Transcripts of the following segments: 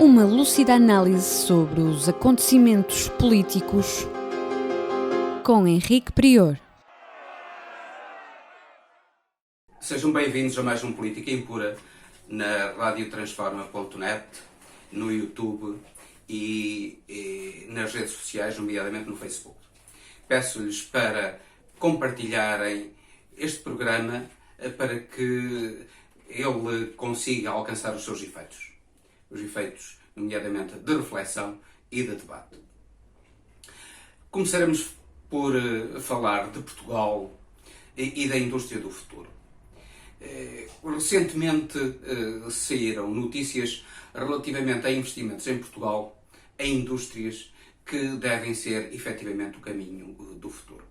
Uma lúcida análise sobre os acontecimentos políticos com Henrique Prior. Sejam bem-vindos a mais um Política Impura na radiotransforma.net, no YouTube e nas redes sociais, nomeadamente no Facebook. Peço-lhes para compartilharem este programa para que ele consiga alcançar os seus efeitos. Os efeitos, nomeadamente, de reflexão e de debate. Começaremos por falar de Portugal e da indústria do futuro. Recentemente saíram notícias relativamente a investimentos em Portugal em indústrias que devem ser efetivamente o caminho do futuro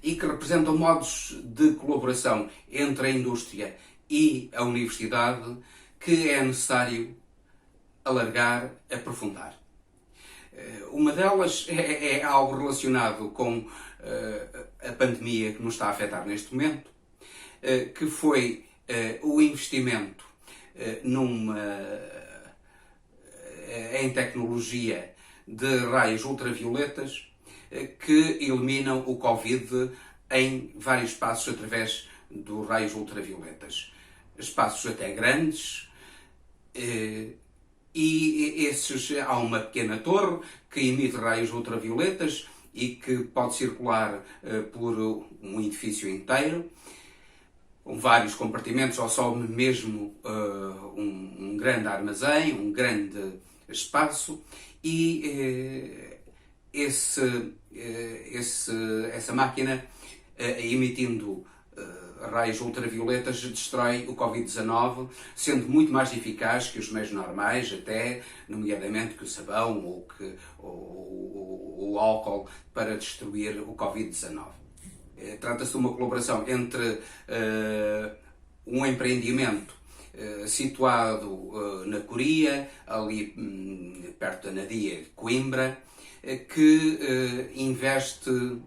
e que representam modos de colaboração entre a indústria e a universidade que é necessário alargar, aprofundar. Uma delas é algo relacionado com a pandemia que nos está a afetar neste momento, que foi o investimento em tecnologia de raios ultravioletas que eliminam o Covid em vários espaços através dos raios ultravioletas. Espaços até grandes, e há uma pequena torre que emite raios ultravioletas e que pode circular por um edifício inteiro, com vários compartimentos, ou só mesmo um grande armazém, um grande espaço, e essa máquina, emitindo raios ultravioletas, destrói o Covid-19, sendo muito mais eficaz que os meios normais, até, nomeadamente, que o sabão ou o álcool para destruir o Covid-19. Trata-se de uma colaboração entre um empreendimento situado na Coria, ali perto da Nadia de Coimbra, que investe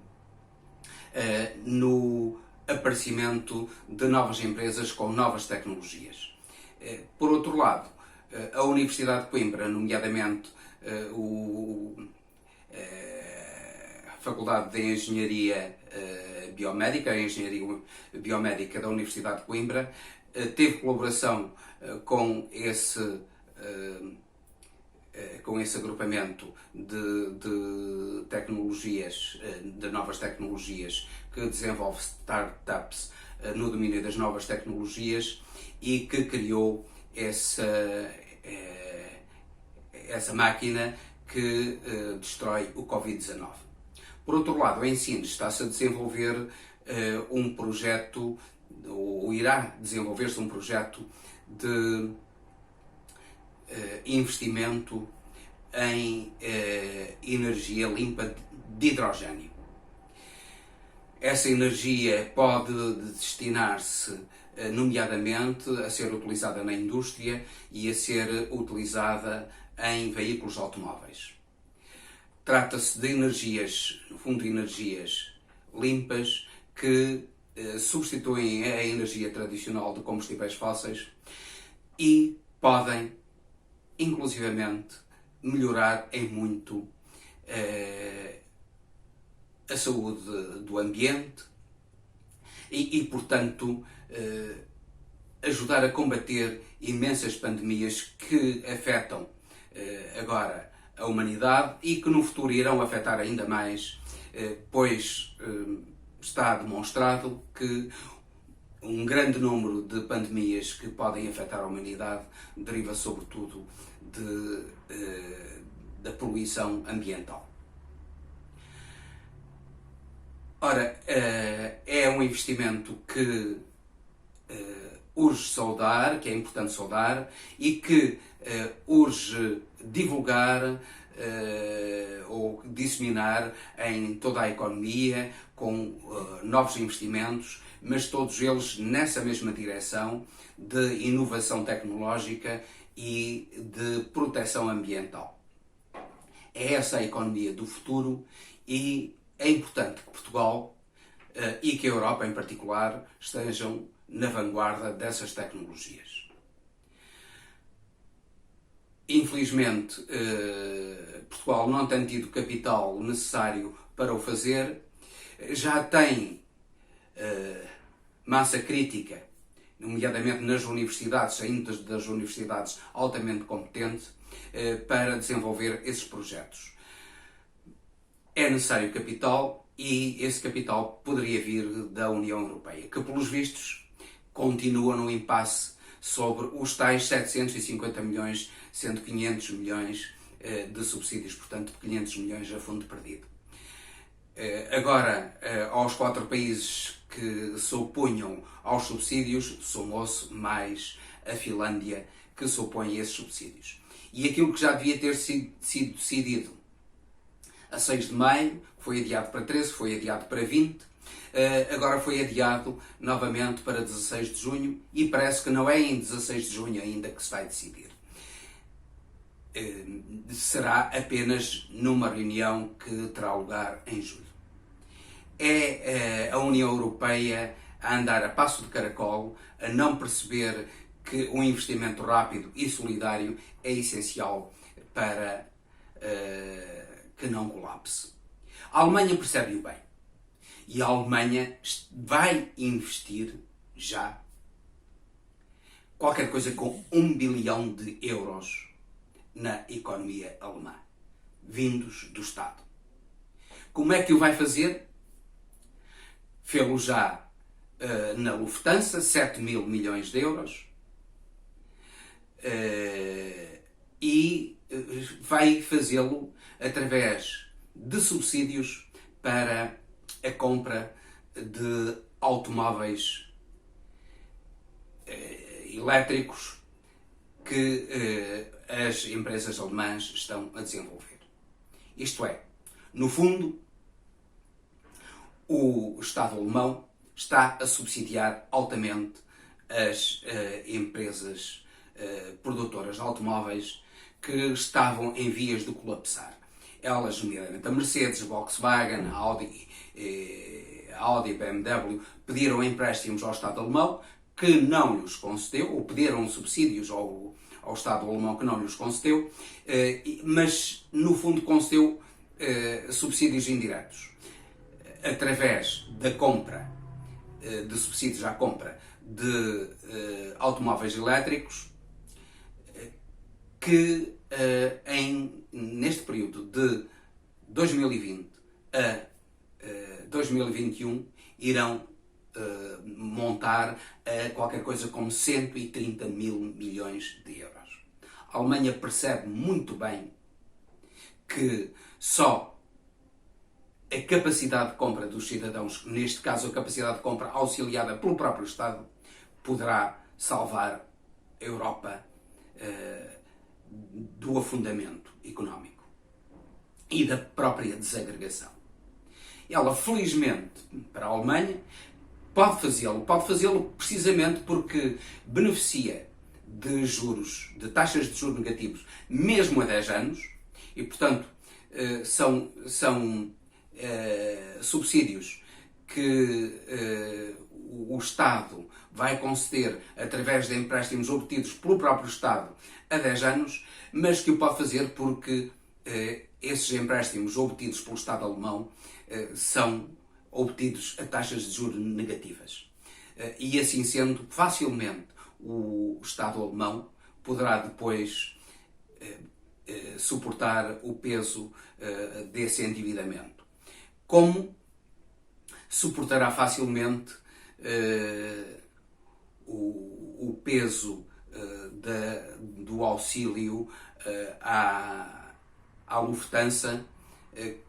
no aparecimento de novas empresas com novas tecnologias. Por outro lado, a Universidade de Coimbra, nomeadamente a Faculdade de Engenharia Biomédica, a Engenharia Biomédica da Universidade de Coimbra, teve colaboração com esse agrupamento de tecnologias, de novas tecnologias, que desenvolve startups no domínio das novas tecnologias e que criou essa máquina que destrói o Covid-19. Por outro lado, em Sines está-se a desenvolver um projeto, ou irá desenvolver-se um projeto de investimento em energia limpa de hidrogênio. Essa energia pode destinar-se, nomeadamente, a ser utilizada na indústria e a ser utilizada em veículos automóveis. Trata-se de energias, no fundo, energias limpas que substituem a energia tradicional de combustíveis fósseis e podem, inclusivamente, melhorar em muito a saúde do ambiente e portanto, ajudar a combater imensas pandemias que afetam agora a humanidade e que no futuro irão afetar ainda mais, pois está demonstrado que um grande número de pandemias que podem afetar a humanidade deriva sobretudo da poluição ambiental. Ora, é um investimento que urge saudar, que é importante saudar e que urge divulgar ou disseminar em toda a economia com novos investimentos, mas todos eles nessa mesma direção de inovação tecnológica e de proteção ambiental. É essa a economia do futuro e é importante que Portugal e que a Europa em particular estejam na vanguarda dessas tecnologias. Infelizmente, Portugal não tem tido capital necessário para o fazer, já tem massa crítica, nomeadamente nas universidades, saindo das universidades altamente competente, para desenvolver esses projetos. É necessário capital e esse capital poderia vir da União Europeia, que pelos vistos continua no impasse sobre os tais 750 milhões, sendo 500 milhões de subsídios, portanto 500 milhões a fundo perdido. Agora, aos 4 países que se opunham aos subsídios, somou-se mais a Finlândia, que se opõe a esses subsídios. E aquilo que já devia ter sido decidido a 6 de maio, foi adiado para 13, foi adiado para 20, agora foi adiado novamente para 16 de junho e parece que não é em 16 de junho ainda que se vai decidir. Será apenas numa reunião que terá lugar em julho. É a União Europeia a andar a passo de caracol, a não perceber que um investimento rápido e solidário é essencial para que não colapse. A Alemanha percebe-o bem. E a Alemanha vai investir já qualquer coisa com 1 bilhão de euros na economia alemã, vindos do Estado. Como é que o vai fazer? Fê-lo já na Lufthansa, 7 mil milhões de euros, e vai fazê-lo através de subsídios para a compra de automóveis elétricos que as empresas alemãs estão a desenvolver. Isto é, no fundo, o Estado alemão está a subsidiar altamente as empresas produtoras de automóveis que estavam em vias de colapsar. Elas, nomeadamente a Mercedes, a Volkswagen, a Audi e BMW, pediram empréstimos ao Estado alemão que não lhes concedeu, ou pediram subsídios ao Estado alemão que não lhes concedeu, mas no fundo concedeu subsídios indiretos, através da compra de subsídios à compra de automóveis elétricos, que neste período de 2020 a 2021 irão montar qualquer coisa como 130 mil milhões de euros. A Alemanha percebe muito bem que só a capacidade de compra dos cidadãos, neste caso a capacidade de compra auxiliada pelo próprio Estado, poderá salvar a Europa do afundamento económico e da própria desagregação. Ela, felizmente, para a Alemanha, pode fazê-lo precisamente porque beneficia de juros, de taxas de juros negativos, mesmo a 10 anos, e, portanto, são subsídios que o Estado vai conceder através de empréstimos obtidos pelo próprio Estado a 10 anos, mas que o pode fazer porque esses empréstimos obtidos pelo Estado alemão são obtidos a taxas de juros negativas. E assim sendo, facilmente o Estado alemão poderá depois suportar o peso desse endividamento. Como suportará facilmente o peso do auxílio à Lufthansa,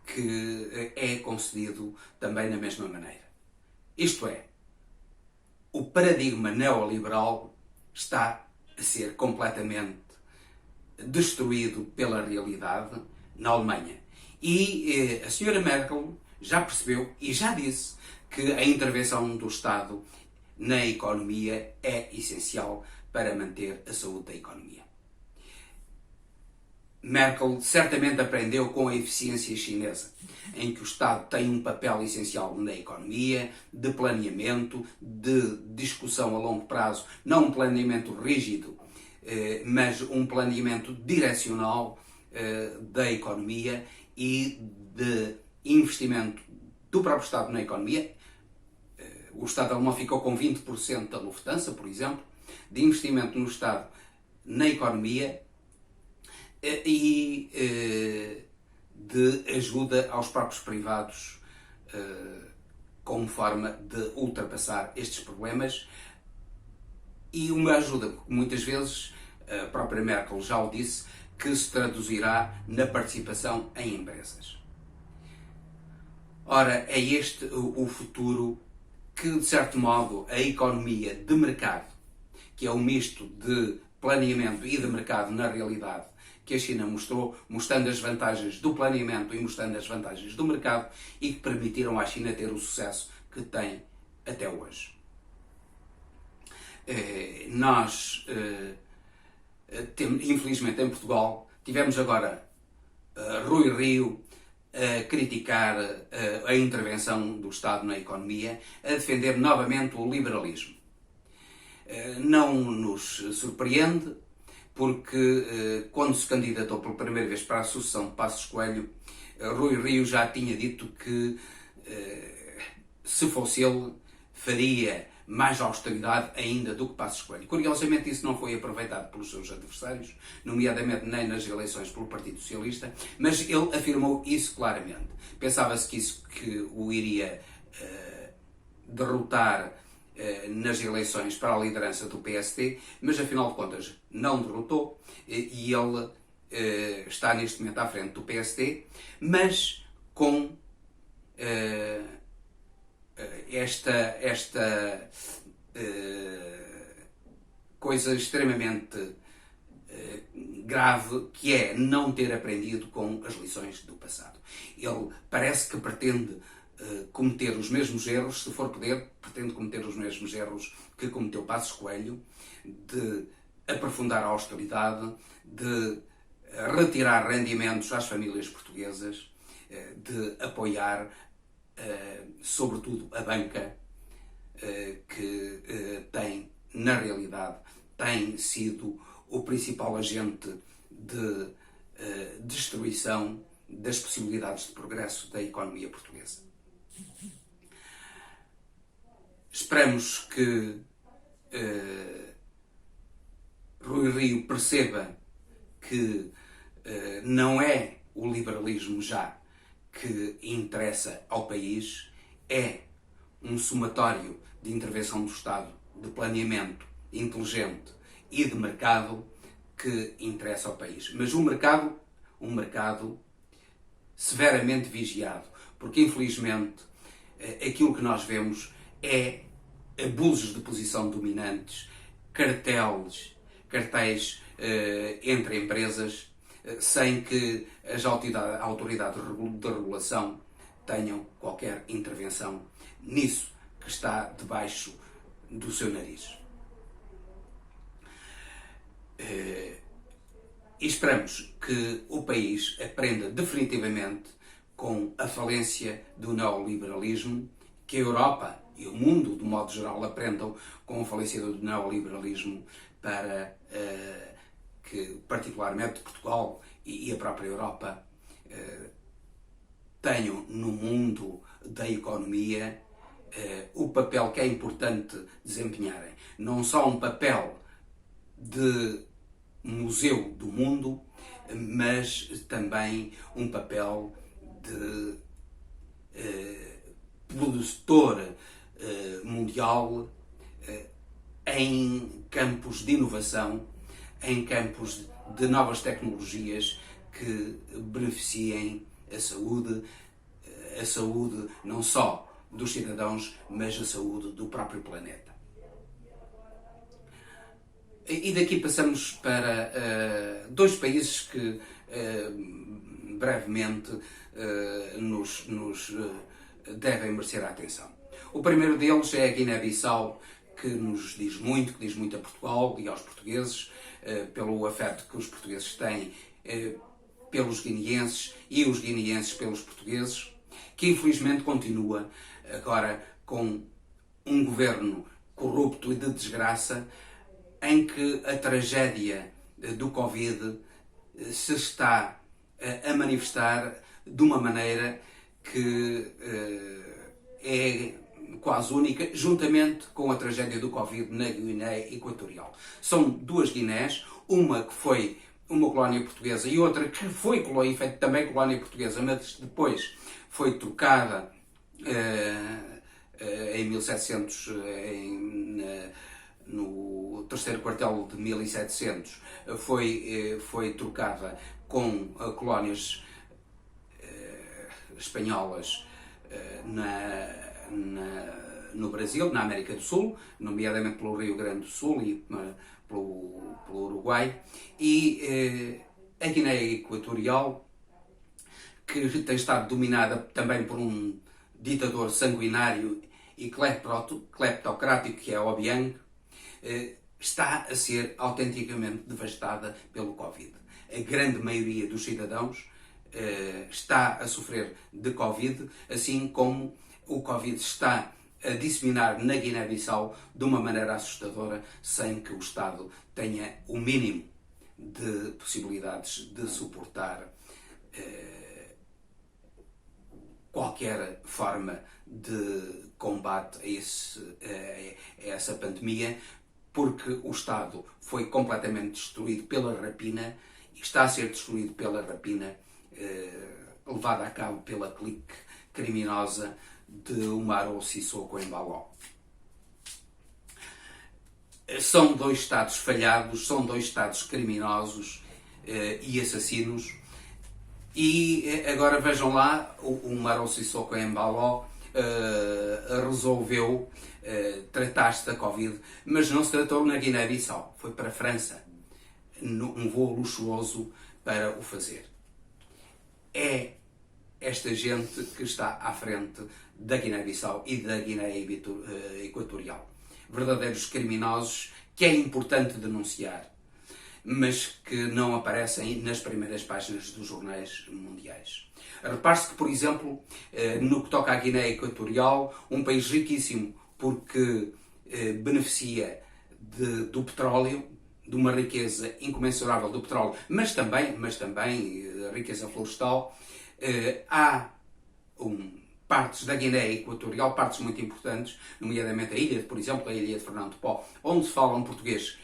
que é concedido também na mesma maneira. Isto é, o paradigma neoliberal está a ser completamente destruído pela realidade na Alemanha. E a senhora Merkel já percebeu e já disse que a intervenção do Estado na economia é essencial para manter a saúde da economia. Merkel certamente aprendeu com a eficiência chinesa, em que o Estado tem um papel essencial na economia, de planeamento, de discussão a longo prazo, não um planeamento rígido mas um planeamento direcional da economia e de investimento do próprio Estado na economia. O Estado alemão ficou com 20% da Lufthansa, por exemplo, de investimento no Estado na economia e de ajuda aos próprios privados como forma de ultrapassar estes problemas, e uma ajuda que muitas vezes, a própria Merkel já o disse, que se traduzirá na participação em empresas. Ora, é este o futuro que, de certo modo, a economia de mercado, que é um misto de planeamento e de mercado na realidade, que a China mostrou, mostrando as vantagens do planeamento e mostrando as vantagens do mercado, e que permitiram à China ter o sucesso que tem até hoje. Nós, infelizmente em Portugal, tivemos agora Rui Rio a criticar a intervenção do Estado na economia, a defender novamente o liberalismo. Não nos surpreende, porque quando se candidatou pela primeira vez para a sucessão de Passos Coelho, Rui Rio já tinha dito que, se fosse ele, faria mais austeridade ainda do que Passos Coelho. Curiosamente, isso não foi aproveitado pelos seus adversários, nomeadamente nem nas eleições pelo Partido Socialista, mas ele afirmou isso claramente. Pensava-se que o iria derrotar nas eleições para a liderança do PSD, mas afinal de contas não derrotou, e ele está neste momento à frente do PSD, mas com esta coisa extremamente grave, que é não ter aprendido com as lições do passado. Ele parece que pretende cometer os mesmos erros, se for poder, pretende cometer os mesmos erros que cometeu Passos Coelho, de aprofundar a austeridade, de retirar rendimentos às famílias portuguesas, de apoiar sobretudo a banca, que tem, na realidade, tem sido o principal agente de destruição das possibilidades de progresso da economia portuguesa. Esperamos que Rui Rio perceba que não é o liberalismo já que interessa ao país, é um somatório de intervenção do Estado, de planeamento inteligente e de mercado que interessa ao país. Mas um mercado severamente vigiado, porque infelizmente aquilo que nós vemos é abusos de posição dominantes, cartéis entre empresas, sem que as autoridades de regulação tenham qualquer intervenção nisso que está debaixo do seu nariz. E esperamos que o país aprenda definitivamente com a falência do neoliberalismo, que a Europa e o mundo, de modo geral, aprendam com a falência do neoliberalismo, para que, particularmente, Portugal e a própria Europa tenham no mundo da economia o papel que é importante desempenharem. Não só um papel de museu do mundo, mas também um papel de produtor mundial em campos de inovação, em campos de novas tecnologias que beneficiem a saúde não só dos cidadãos, mas a saúde do próprio planeta. E daqui passamos para dois países que brevemente nos devem merecer a atenção. O primeiro deles é a Guiné-Bissau, que nos diz muito, que diz muito a Portugal e aos portugueses, pelo afeto que os portugueses têm pelos guineenses e os guineenses pelos portugueses, que infelizmente continua agora com um governo corrupto e de desgraça em que a tragédia do Covid se está a manifestar de uma maneira que é quase única, juntamente com a tragédia do Covid na Guiné Equatorial. São duas Guinés, uma que foi uma colónia portuguesa e outra que foi também colónia portuguesa, mas depois foi trocada em 1700, no terceiro quartel de 1700, foi trocada com colónias espanholas no Brasil, na América do Sul, nomeadamente pelo Rio Grande do Sul e pelo Uruguai, e a Guiné Equatorial, que tem estado dominada também por um ditador sanguinário e cleptocrático, que é Obiang, está a ser autenticamente devastada pelo Covid. A grande maioria dos cidadãos está a sofrer de Covid, assim como o Covid está a disseminar na Guiné-Bissau de uma maneira assustadora, sem que o Estado tenha o mínimo de possibilidades de suportar qualquer forma de combate a essa pandemia, porque o Estado foi completamente destruído pela rapina e está a ser destruído pela rapina levada a cabo pela clique criminosa de Umaro Sissoko Embaló. São dois Estados falhados, são dois Estados criminosos e assassinos. E agora vejam lá, o Umaro Sissoko Embaló resolveu tratar-se da Covid, mas não se tratou na Guiné-Bissau, foi para a França, num voo luxuoso para o fazer. É esta gente que está à frente da Guiné-Bissau e da Guiné Equatorial. Verdadeiros criminosos que é importante denunciar, mas que não aparecem nas primeiras páginas dos jornais mundiais. Repare-se que, por exemplo, no que toca à Guiné Equatorial, um país riquíssimo porque beneficia do petróleo, de uma riqueza incomensurável do petróleo, mas também riqueza florestal, há partes da Guiné Equatorial, partes muito importantes, nomeadamente a ilha, por exemplo, a ilha de Fernão de Pó, onde se fala um português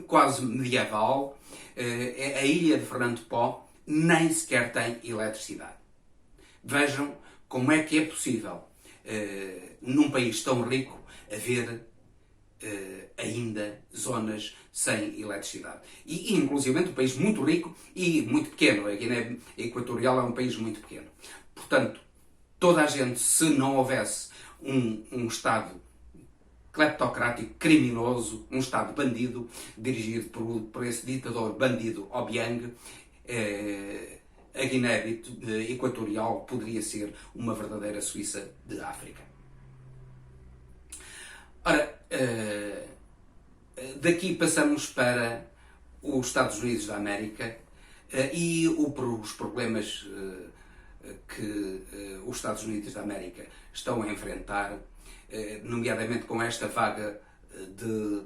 quase medieval. A ilha de Fernão de Pó nem sequer tem eletricidade. Vejam como é que é possível, num país tão rico, haver ainda zonas sem eletricidade. E inclusivamente um país muito rico e muito pequeno. A Guiné Equatorial é um país muito pequeno. Portanto, toda a gente, se não houvesse um Estado cleptocrático, criminoso, um Estado bandido, dirigido por esse ditador bandido Obiang, a Guiné Equatorial poderia ser uma verdadeira Suíça de África. Ora, daqui passamos para os Estados Unidos da América e os problemas que os Estados Unidos da América estão a enfrentar, nomeadamente com esta vaga de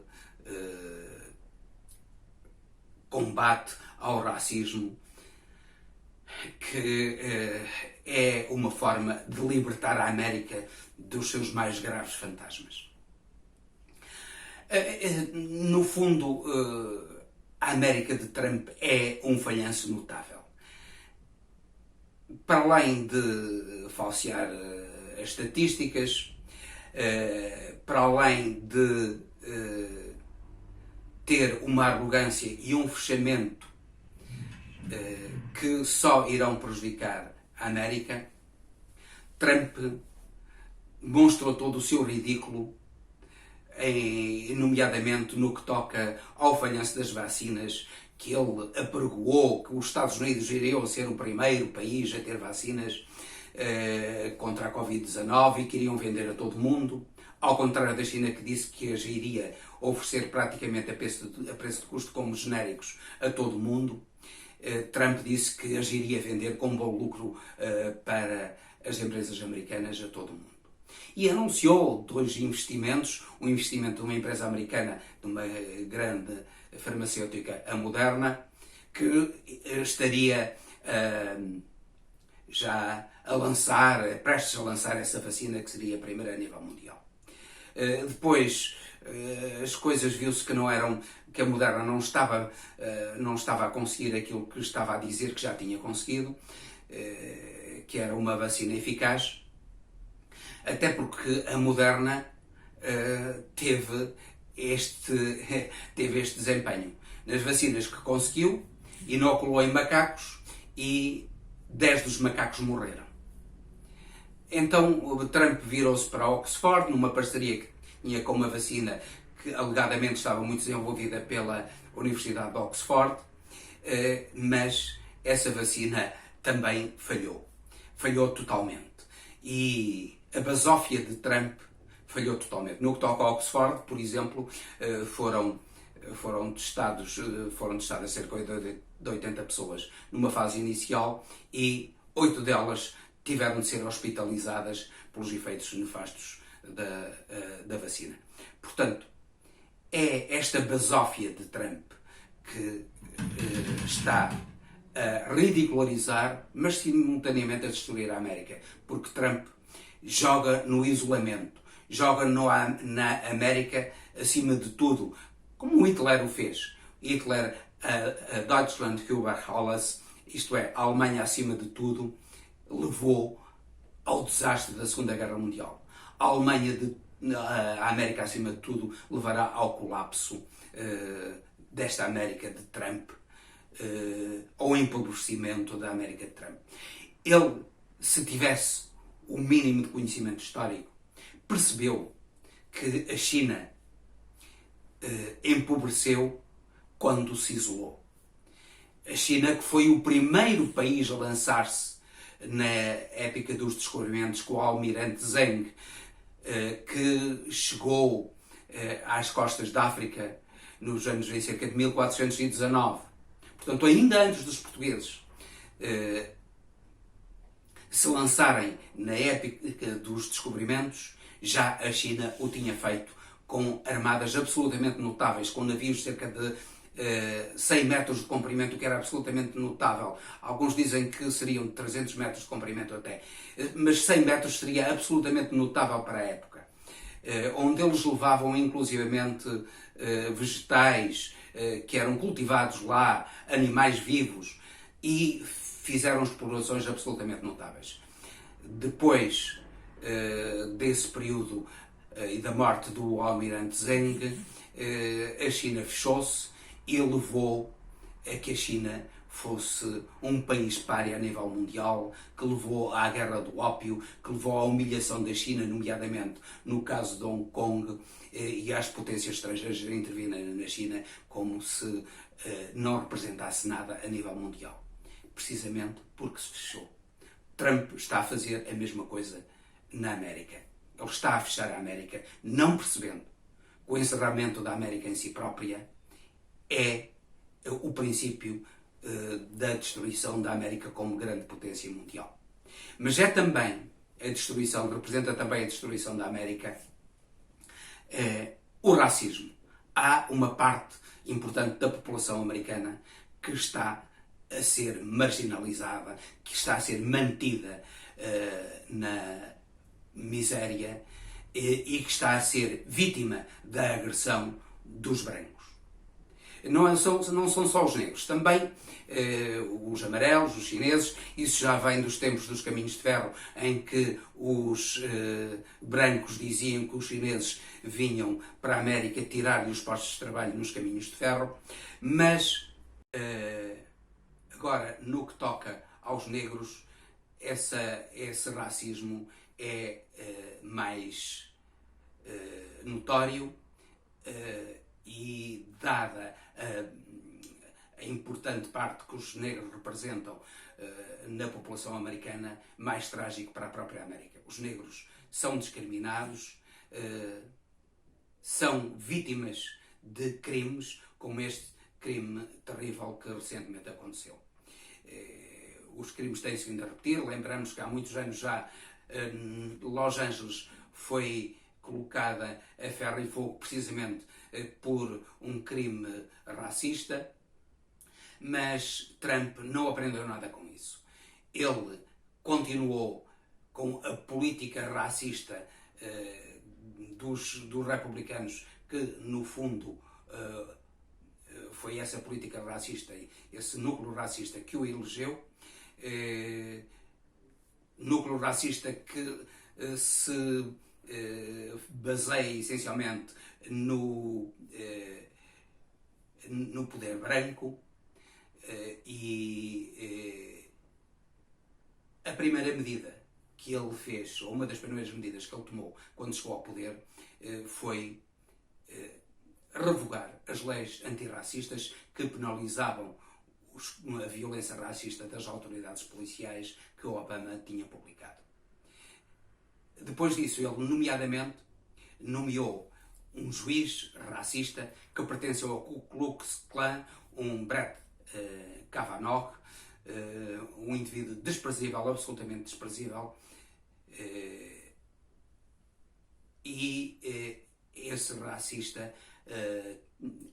combate ao racismo, que é uma forma de libertar a América dos seus mais graves fantasmas. No fundo, a América de Trump é um falhanço notável. Para além de falsear as estatísticas, para além de ter uma arrogância e um fechamento que só irão prejudicar a América, Trump mostrou todo o seu ridículo, nomeadamente no que toca ao falhanço das vacinas, que ele apregoou que os Estados Unidos iriam ser o primeiro país a ter vacinas contra a Covid-19 e que iriam vender a todo mundo, ao contrário da China, que disse que as iria oferecer praticamente a preço de custo como genéricos a todo mundo. Trump disse que as iria vender com bom lucro para as empresas americanas a todo mundo. e anunciou 2 investimentos, um investimento de uma empresa americana, de uma grande farmacêutica, a Moderna, que estaria já prestes a lançar essa vacina, que seria a primeira a nível mundial. Depois, as coisas viu-se que a Moderna não estava a conseguir aquilo que estava a dizer que já tinha conseguido, que era uma vacina eficaz, até porque a Moderna teve este desempenho. Nas vacinas que conseguiu, inoculou em macacos e 10 dos macacos morreram. Então o Trump virou-se para Oxford, numa parceria que tinha com uma vacina que alegadamente estava muito desenvolvida pela Universidade de Oxford, mas essa vacina também falhou. Falhou totalmente. E a basófia de Trump falhou totalmente. No que toca a Oxford, por exemplo, foram testadas cerca de 80 pessoas numa fase inicial e 8 delas tiveram de ser hospitalizadas pelos efeitos nefastos da vacina. Portanto, é esta basófia de Trump que está a ridicularizar, mas simultaneamente a destruir a América, porque Trump joga no isolamento, joga na América acima de tudo, como Hitler o fez. Hitler, a Deutschland über alles, isto é, a Alemanha acima de tudo, levou ao desastre da Segunda Guerra Mundial. A América acima de tudo, levará ao colapso desta América de Trump, ao empobrecimento da América de Trump. Ele, se tivesse o mínimo de conhecimento histórico, percebeu que a China empobreceu quando se isolou. A China, que foi o primeiro país a lançar-se na época dos descobrimentos com o almirante Zheng, que chegou às costas da África em cerca de 1419. Portanto, ainda antes dos portugueses se lançarem na época dos descobrimentos, já a China o tinha feito com armadas absolutamente notáveis, com navios de cerca de 100 metros de comprimento, o que era absolutamente notável. Alguns dizem que seriam 300 metros de comprimento até, mas 100 metros seria absolutamente notável para a época. Onde eles levavam inclusivamente vegetais que eram cultivados lá, animais vivos, e fizeram explorações absolutamente notáveis. Depois desse período e da morte do almirante Zheng, a China fechou-se e levou a que a China fosse um país pária a nível mundial, que levou à guerra do ópio, que levou à humilhação da China, nomeadamente no caso de Hong Kong, e às potências estrangeiras a intervirem na China como se não representasse nada a nível mundial. Precisamente porque se fechou. Trump está a fazer a mesma coisa na América. Ele está a fechar a América, não percebendo que o encerramento da América em si própria é o princípio da destruição da América como grande potência mundial. Mas é também representa também a destruição da América, o racismo. Há uma parte importante da população americana que está a ser marginalizada, que está a ser mantida na miséria e que está a ser vítima da agressão dos brancos. Não são só os negros, também os amarelos, os chineses. Isso já vem dos tempos dos caminhos de ferro, em que os brancos diziam que os chineses vinham para a América tirar-lhe os postos de trabalho nos caminhos de ferro. Mas agora, no que toca aos negros, esse racismo é mais notório e, dada a importante parte que os negros representam na população americana, mais trágico para a própria América. Os negros são discriminados, são vítimas de crimes, como este crime terrível que recentemente aconteceu. Os crimes têm-se vindo a repetir. Lembramos que há muitos anos já Los Angeles foi colocada a ferro e fogo precisamente por um crime racista, mas Trump não aprendeu nada com isso. Ele continuou com a política racista dos republicanos, que no fundo foi essa política racista, esse núcleo racista que o elegeu, núcleo racista que se baseia essencialmente no poder branco, e a primeira medida que ele fez, ou uma das primeiras medidas que ele tomou quando chegou ao poder, foi revogar as leis antirracistas que penalizavam a violência racista das autoridades policiais que o Obama tinha publicado. Depois disso, ele nomeadamente nomeou um juiz racista que pertenceu ao Ku Klux Klan, um Brett Kavanaugh, um indivíduo desprezível, absolutamente desprezível, e esse racista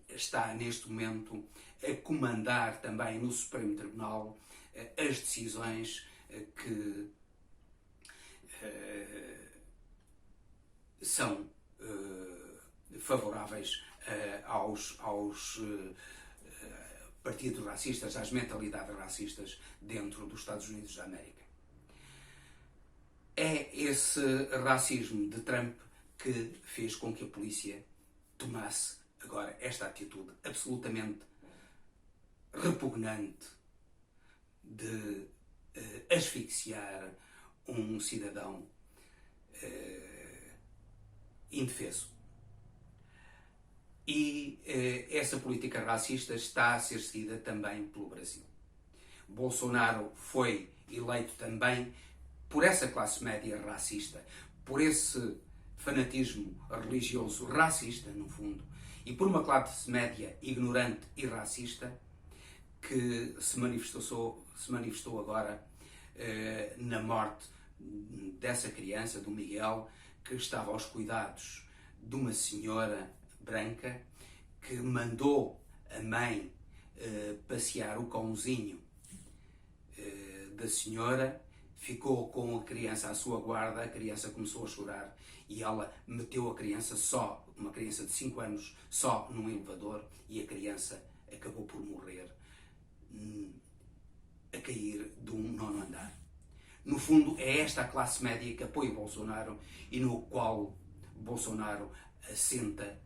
está neste momento a comandar também no Supremo Tribunal as decisões que são favoráveis aos partidos racistas, às mentalidades racistas dentro dos Estados Unidos da América. É esse racismo de Trump que fez com que a polícia tomasse agora esta atitude absolutamente repugnante de asfixiar um cidadão indefeso. E essa política racista está a ser seguida também pelo Brasil. Bolsonaro foi eleito também por essa classe média racista, por esse fanatismo religioso racista, no fundo, e por uma classe média ignorante e racista que se manifestou agora na morte dessa criança, do Miguel, que estava aos cuidados de uma senhora branca que mandou a mãe passear o cãozinho da senhora, ficou com a criança à sua guarda, a criança começou a chorar e ela meteu a criança uma criança de 5 anos, só num elevador, e a criança acabou por morrer a cair de um 9º andar. No fundo, é esta a classe média que apoia Bolsonaro e no qual Bolsonaro assenta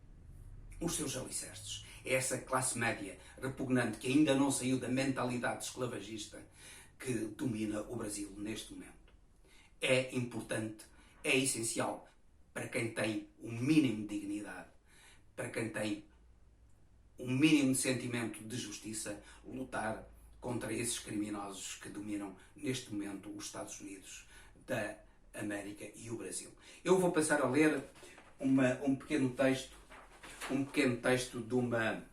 os seus alicerces. É essa classe média repugnante que ainda não saiu da mentalidade esclavagista que domina o Brasil neste momento. É importante, é essencial para quem tem um mínimo de dignidade, para quem tem um mínimo de sentimento de justiça, lutar contra esses criminosos que dominam neste momento os Estados Unidos da América e o Brasil. Eu vou passar a ler um pequeno texto de uma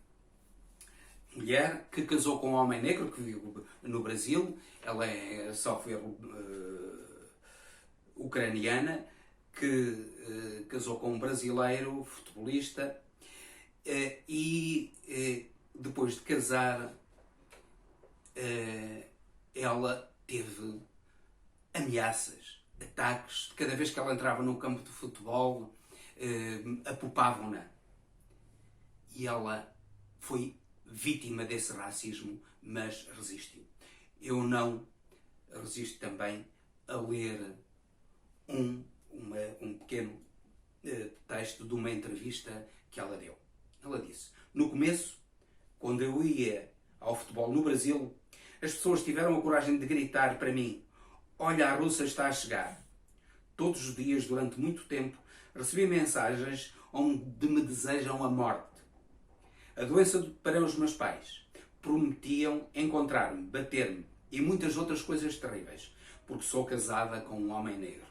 mulher que casou com um homem negro que vive no Brasil. Ela é software ucraniana, que casou com um brasileiro futebolista, e depois de casar ela teve ameaças, ataques. Cada vez que ela entrava num campo de futebol, apupavam-na. E ela foi vítima desse racismo, mas resistiu. Eu não resisto também a ler um pequeno texto de uma entrevista que ela deu. Ela disse: no começo, quando eu ia ao futebol no Brasil, as pessoas tiveram a coragem de gritar para mim: olha, a russa está a chegar. Todos os dias, durante muito tempo, recebi mensagens onde me desejam a morte. A doença para os meus pais. Prometiam encontrar-me, bater-me e muitas outras coisas terríveis, porque sou casada com um homem negro.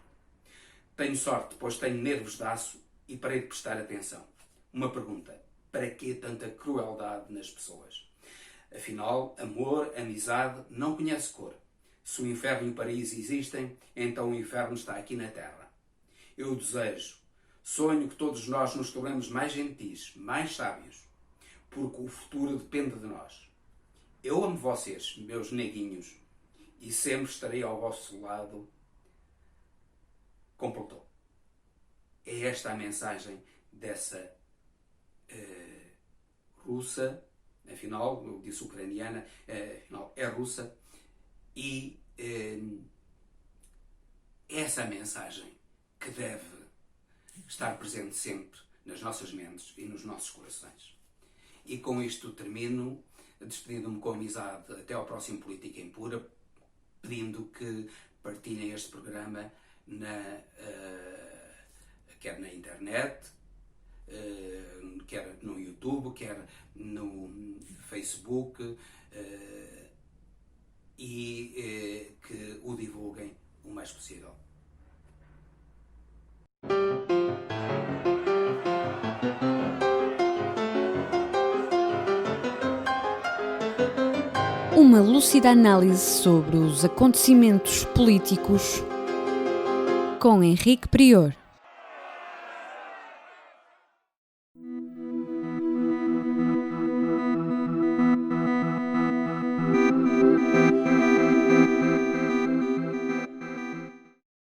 Tenho sorte, pois tenho nervos de aço e parei de prestar atenção. Uma pergunta: para que tanta crueldade nas pessoas? Afinal, amor, amizade, não conhece cor. Se o inferno e o paraíso existem, então o inferno está aqui na Terra. Eu desejo, sonho que todos nós nos tornemos mais gentis, mais sábios, porque o futuro depende de nós. Eu amo vocês, meus neguinhos, e sempre estarei ao vosso lado. Completou. É esta a mensagem dessa russa, afinal, eu disse ucraniana, afinal é russa, e essa é a mensagem que deve estar presente sempre nas nossas mentes e nos nossos corações. E com isto termino, despedindo-me com amizade até ao próximo Política em Pura, pedindo que partilhem este programa quer na internet, quer no YouTube, quer no Facebook, e que o divulguem o mais possível. Uma lúcida análise sobre os acontecimentos políticos com Henrique Prior.